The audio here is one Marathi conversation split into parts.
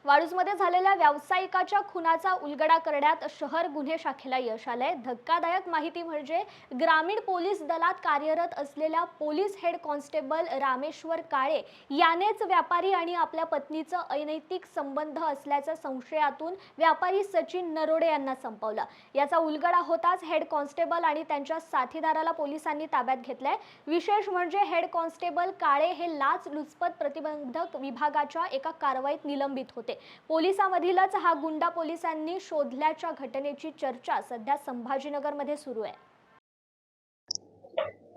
वाळूजमध्ये झालेल्या व्यावसायिकाच्या खुनाचा उलगडा करण्यात शहर गुन्हे शाखेला यश आलंय। धक्कादायक माहिती म्हणजे ग्रामीण पोलीस दलात कार्यरत असलेल्या पोलीस हेड कॉन्स्टेबल रामेश्वर काळे यानेच व्यापारी आणि आपल्या पत्नीचं अनैतिक संबंध असल्याच्या संशयातून व्यापारी सचिन नरोडे यांना संपवलं। याचा उलगडा होताच हेड कॉन्स्टेबल आणि त्यांच्या साथीदाराला पोलिसांनी ताब्यात घेतलंय। विशेष म्हणजे हेड कॉन्स्टेबल काळे हे लाचलुचपत प्रतिबंधक विभागाच्या एका कारवाईत निलंबित होते। पोलिसांमधीलच हा गुंडा पोलिसांनी शोधल्याच्या घटनेची चर्चा सध्या संभाजीनगरमध्ये सुरू आहे।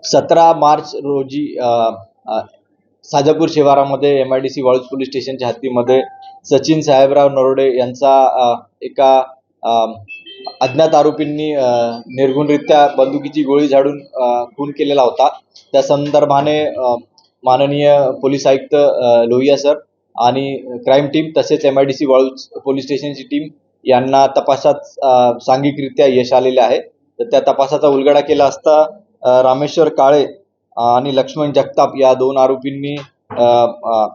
17 मार्च रोजी साजापूर शिवारामध्ये MIDC वाळूज पोलीस स्टेशनच्या हद्दीमध्ये सचिन साहेबराव नरोडे यांचा एका अज्ञात आरोपींनी निर्गुणरित्या बंदुकीची गोळी झाडून खून केलेला होता। त्या संदर्भाने माननीय पोलीस आयुक्त लोहिया सर आणि क्राईम टीम तसेच MIDC वाळूज पोलीस स्टेशनची टीम यांना तपासात सांघिकरित्या यश आलेले आहे। तर त्या तपासाचा उलगडा केला असता रामेश्वर काळे आणि लक्ष्मण जगताप या दोन आरोपींनी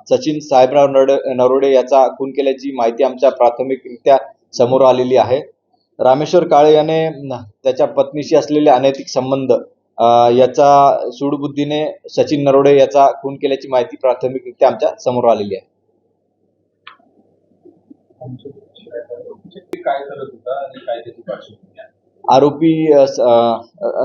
सचिन साहेबराव नरोडे याचा खून केल्याची माहिती आमच्या प्राथमिकरित्या समोर आलेली आहे। रामेश्वर काळे याने त्याच्या पत्नीशी असलेले अनैतिक संबंध याचा सूडबुद्धीने सचिन नरोडे याचा खून केल्याची माहिती प्राथमिकरित्या आमच्या समोर आलेली आहे। आरोपी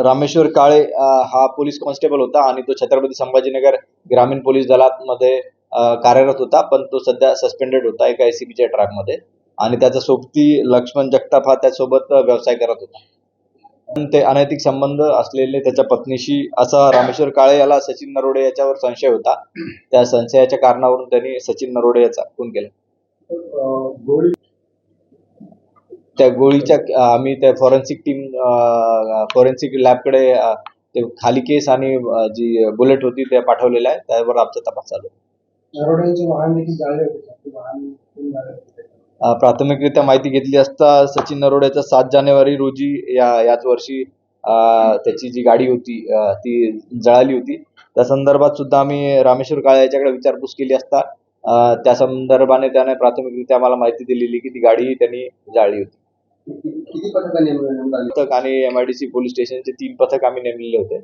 रामेश्वर काळे हा पोलीस कॉन्स्टेबल होता आणि तो छत्रपती संभाजीनगर ग्रामीण पोलीस दलात मध्ये कार्यरत होता, पण तो सध्या सस्पेंडेड होता एका ACPच्या ट्रॅकमध्ये आणि त्याचा सोबती लक्ष्मण जगताप हा त्यासोबत व्यवसाय करत होता। ते अनैतिक संबंध असलेले त्याच्या पत्नीशी असा रामेश्वर काळे याला सचिन नरोडे याच्यावर संशय होता। त्या संशयाच्या कारणावरून त्यांनी सचिन नरोडे याचा खून केला। त्या गोळीच्या आम्ही त्या फॉरेन्सिक लॅबकडे ते खाली केस आणि जी बुलेट होती ते पाठवलेलं आहे, त्यावर आमचा तपास चालू आहे। प्राथमिकरित्या माहिती घेतली असता सचिन नरोडेचा 7 जानेवारी रोजी याच वर्षी त्याची जी गाडी होती ती जळाली होती। त्या संदर्भात सुद्धा आम्ही रामेश्वर काळे याच्याकडे विचारपूस केली असता त्या संदर्भाने त्याने प्राथमिकरित्या आम्हाला माहिती दिलेली की ती गाडी त्यांनी जाळली होती। किती पथक आणि MIDC पोलीस स्टेशनचे 3 पथक आम्ही नेमलेले होते।